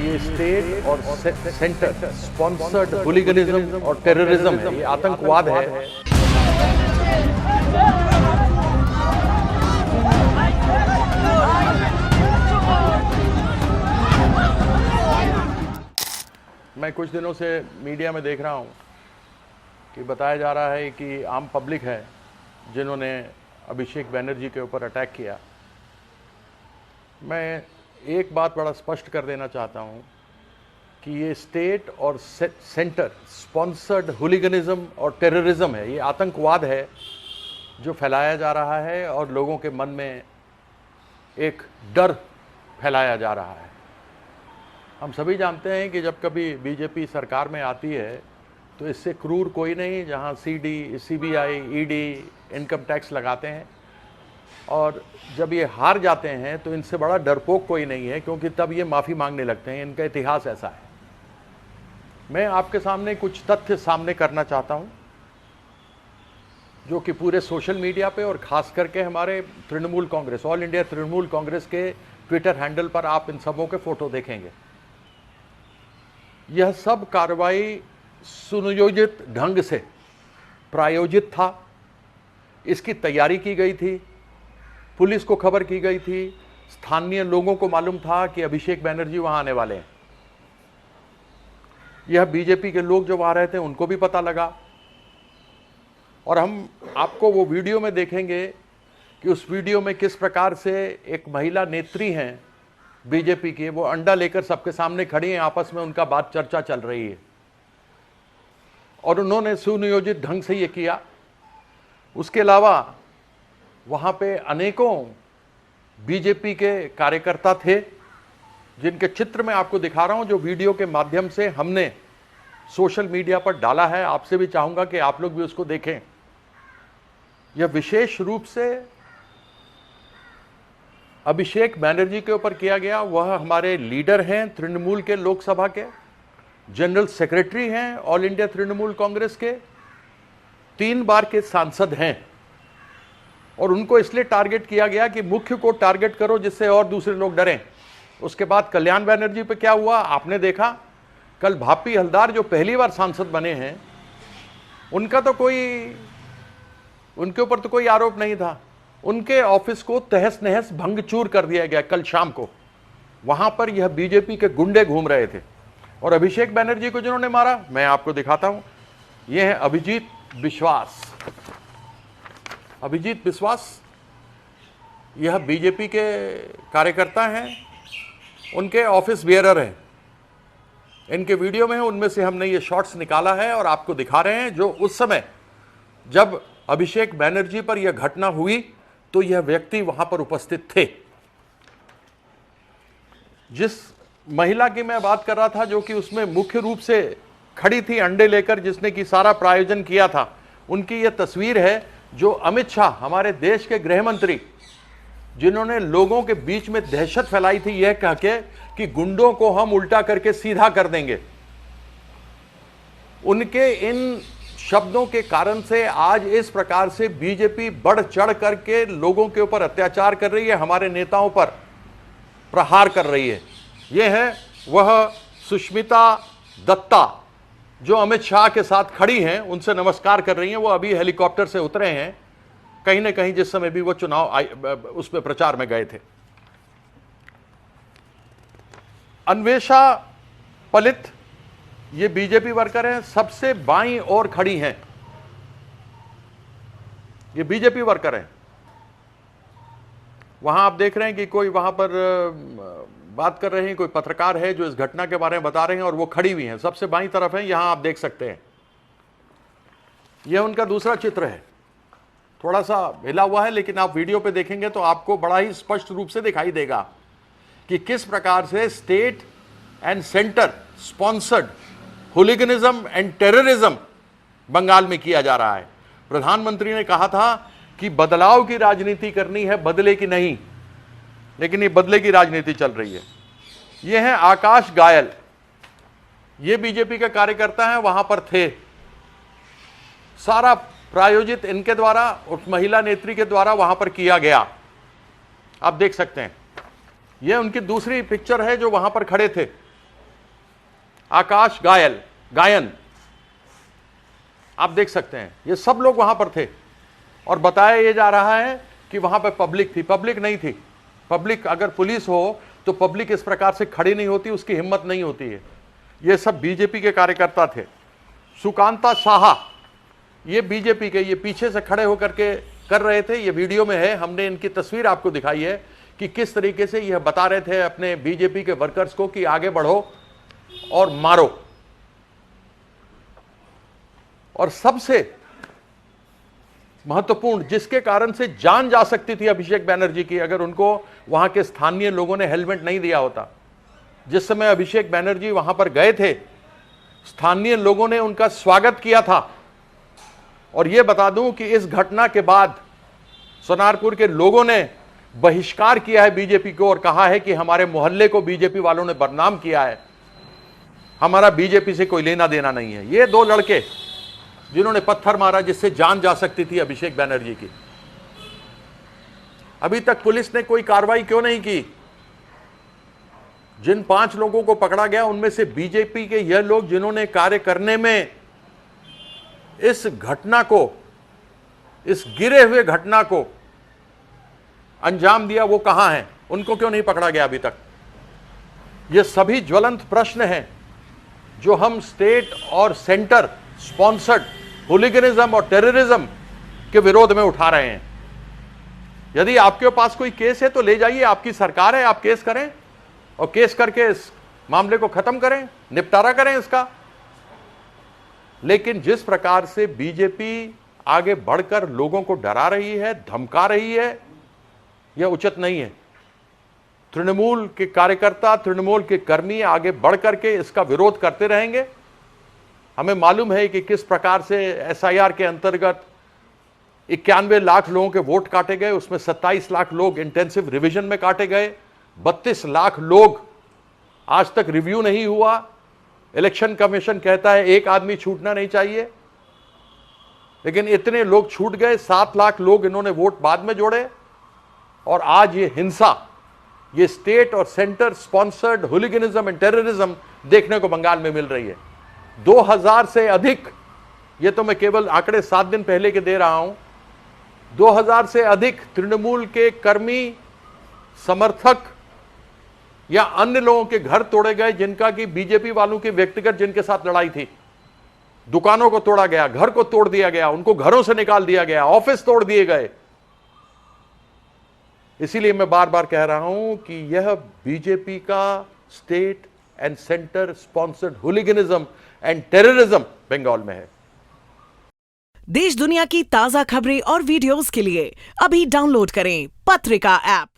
ये स्टेट और centre sponsored हुलिगनिज्म और टेररिज्म है, ये आतंकवाद है। मैं कुछ दिनों से मीडिया में देख रहा हूँ कि बताया जा रहा है कि आम पब्लिक है जिन्होंने अभिषेक बनर्जी के ऊपर अटैक किया। मैं एक बात बड़ा स्पष्ट कर देना चाहता हूँ कि ये स्टेट और सेंटर स्पॉन्सर्ड हुलिगनिज्म और टेररिज्म है, ये आतंकवाद है जो फैलाया जा रहा है और लोगों के मन में एक डर फैलाया जा रहा है। हम सभी जानते हैं कि जब कभी बीजेपी सरकार में आती है तो इससे क्रूर कोई नहीं, जहां सीबीआई, ईडी, इनकम टैक्स लगाते हैं, और जब ये हार जाते हैं तो इनसे बड़ा डरपोक कोई नहीं है, क्योंकि तब ये माफ़ी मांगने लगते हैं। इनका इतिहास ऐसा है। मैं आपके सामने कुछ तथ्य सामने करना चाहता हूं जो कि पूरे सोशल मीडिया पे और ख़ास करके हमारे तृणमूल कांग्रेस, ऑल इंडिया तृणमूल कांग्रेस के ट्विटर हैंडल पर आप इन सबों के फ़ोटो देखेंगे। यह सब कार्रवाई सुनियोजित ढंग से प्रायोजित था, इसकी तैयारी की गई थी, पुलिस को खबर की गई थी, स्थानीय लोगों को मालूम था कि अभिषेक बनर्जी वहां आने वाले हैं। यह बीजेपी के लोग जो वहां रहे थे उनको भी पता लगा, और हम आपको वो वीडियो में देखेंगे कि उस वीडियो में किस प्रकार से एक महिला नेत्री हैं बीजेपी की, वो अंडा लेकर सबके सामने खड़ी हैं, आपस में उनका बात चर्चा चल रही है, और उन्होंने सुनियोजित ढंग से ये किया। उसके अलावा वहाँ पे अनेकों बीजेपी के कार्यकर्ता थे जिनके चित्र मैं आपको दिखा रहा हूँ, जो वीडियो के माध्यम से हमने सोशल मीडिया पर डाला है। आपसे भी चाहूँगा कि आप लोग भी उसको देखें। यह विशेष रूप से अभिषेक बनर्जी के ऊपर किया गया। वह हमारे लीडर हैं तृणमूल के, लोकसभा के जनरल सेक्रेटरी हैं, ऑल इंडिया तृणमूल कांग्रेस के 3 बार के सांसद हैं, और उनको इसलिए टारगेट किया गया कि मुख्य को टारगेट करो जिससे और दूसरे लोग डरें। उसके बाद कल्याण बनर्जी पे क्या हुआ आपने देखा। कल भापी हलदार जो पहली बार सांसद बने हैं, उनका तो उनके ऊपर तो कोई आरोप नहीं था। उनके ऑफिस को तहस नहस भंगचूर कर दिया गया कल शाम को। वहां पर यह बीजेपी के गुंडे घूम रहे थे, और अभिषेक बनर्जी को जिन्होंने मारा, मैं आपको दिखाता हूं, यह है अभिजीत विश्वास। अभिजीत विश्वास यह बीजेपी के कार्यकर्ता हैं, उनके ऑफिस बियरर हैं। इनके वीडियो में है, उनमें से हमने ये शॉट्स निकाला है और आपको दिखा रहे हैं, जो उस समय जब अभिषेक बनर्जी पर यह घटना हुई तो यह व्यक्ति वहां पर उपस्थित थे। जिस महिला की मैं बात कर रहा था, जो कि उसमें मुख्य रूप से खड़ी थी अंडे लेकर, जिसने कि सारा प्रायोजन किया था, उनकी यह तस्वीर है, जो अमित शाह, हमारे देश के गृह मंत्री, जिन्होंने लोगों के बीच में दहशत फैलाई थी यह कह के कि गुंडों को हम उल्टा करके सीधा कर देंगे। उनके इन शब्दों के कारण से आज इस प्रकार से बीजेपी बढ़ चढ़ करके लोगों के ऊपर अत्याचार कर रही है, हमारे नेताओं पर प्रहार कर रही है। यह है वह सुष्मिता दत्ता जो अमित शाह के साथ खड़ी हैं, उनसे नमस्कार कर रही हैं। वो अभी हेलीकॉप्टर से उतरे हैं कहीं ना कहीं, जिस समय भी वो चुनाव उसमें प्रचार में गए थे। अन्वेषा पलित ये बीजेपी वर्कर हैं, सबसे बाईं ओर खड़ी हैं, ये बीजेपी वर्कर हैं। वहां आप देख रहे हैं कि कोई वहां पर बात कर रहे हैं, कोई पत्रकार है जो इस घटना के बारे में बता रहे हैं, और वो खड़ी हुई हैं, सबसे बाईं तरफ है। यहां आप देख सकते हैं, यह उनका दूसरा चित्र है। थोड़ा सा हिला हुआ है, लेकिन आप वीडियो पे देखेंगे तो आपको बड़ा ही स्पष्ट रूप से दिखाई देगा कि किस प्रकार से state and centre sponsored hooliganism and terrorism Bengal में किया जा रहा है। प्रधानमंत्री ने कहा था कि बदलाव की राजनीति करनी है, बदले की नहीं, लेकिन ये बदले की राजनीति चल रही है। ये है आकाश गायल, ये बीजेपी के कार्यकर्ता हैं, वहां पर थे। सारा प्रायोजित इनके द्वारा, उस महिला नेत्री के द्वारा वहां पर किया गया। आप देख सकते हैं, यह उनकी दूसरी पिक्चर है जो वहां पर खड़े थे। आकाश गायन, आप देख सकते हैं, ये सब लोग वहां पर थे। और बताया ये जा रहा है कि वहां पर पब्लिक थी। पब्लिक नहीं थी। पब्लिक, अगर पुलिस हो तो पब्लिक इस प्रकार से खड़ी नहीं होती, उसकी हिम्मत नहीं होती है। ये सब बीजेपी के कार्यकर्ता थे। सुकांता साहा, ये बीजेपी के, ये पीछे से खड़े होकर के कर रहे थे। ये वीडियो में है, हमने इनकी तस्वीर आपको दिखाई है कि किस तरीके से यह बता रहे थे अपने बीजेपी के वर्कर्स को कि आगे बढ़ो और मारो। और सबसे महत्वपूर्ण, जिसके कारण से जान जा सकती थी अभिषेक बैनर्जी की, अगर उनको वहां के स्थानीय लोगों ने हेलमेट नहीं दिया होता। जिस समय अभिषेक बैनर्जी वहां पर गए थे, स्थानीय लोगों ने उनका स्वागत किया था। और यह बता दूं कि इस घटना के बाद सोनारपुर के लोगों ने बहिष्कार किया है बीजेपी को और कहा है कि हमारे मोहल्ले को बीजेपी वालों ने बदनाम किया है, हमारा बीजेपी से कोई लेना देना नहीं है। ये दो लड़के जिन्होंने पत्थर मारा जिससे जान जा सकती थी अभिषेक बैनर्जी की, अभी तक पुलिस ने कोई कार्रवाई क्यों नहीं की? जिन 5 लोगों को पकड़ा गया उनमें से बीजेपी के यह लोग जिन्होंने कार्य करने में इस घटना को, इस गिरे हुए घटना को अंजाम दिया, वो कहां हैं? उनको क्यों नहीं पकड़ा गया अभी तक? ये सभी ज्वलंत प्रश्न हैं जो हम स्टेट और सेंटर स्पॉन्सर्ड हुलिगनिज्म और टेररिज्म के विरोध में उठा रहे हैं। यदि आपके पास कोई केस है तो ले जाइए, आपकी सरकार है, आप केस करें और केस करके इस मामले को खत्म करें, निपटारा करें इसका। लेकिन जिस प्रकार से बीजेपी आगे बढ़कर लोगों को डरा रही है, धमका रही है, यह उचित नहीं है। तृणमूल के कार्यकर्ता, तृणमूल के कर्मी आगे बढ़कर के इसका विरोध करते रहेंगे। हमें मालूम है कि किस प्रकार से एसआईआर के अंतर्गत 91 लाख लोगों के वोट काटे गए, उसमें 27 लाख लोग इंटेंसिव रिवीजन में काटे गए, 32 लाख लोग आज तक रिव्यू नहीं हुआ। इलेक्शन कमीशन कहता है एक आदमी छूटना नहीं चाहिए, लेकिन इतने लोग छूट गए। 7 लाख लोग इन्होंने वोट बाद में जोड़े और आज ये हिंसा, ये स्टेट और centre sponsored hooliganism and terrorism देखने को बंगाल में मिल रही है। 2000 से अधिक, ये तो मैं केवल आंकड़े 7 दिन पहले के दे रहा हूं, 2000 से अधिक तृणमूल के कर्मी, समर्थक या अन्य लोगों के घर तोड़े गए जिनका कि बीजेपी वालों की व्यक्तिगत जिनके साथ लड़ाई थी। दुकानों को तोड़ा गया, घर को तोड़ दिया गया, उनको घरों से निकाल दिया गया, ऑफिस तोड़ दिए गए। इसीलिए मैं बार बार कह रहा हूं कि यह बीजेपी का state and centre sponsored hooliganism and terrorism Bengal में है। देश दुनिया की ताजा खबरें और वीडियोस के लिए अभी डाउनलोड करें पत्रिका ऐप।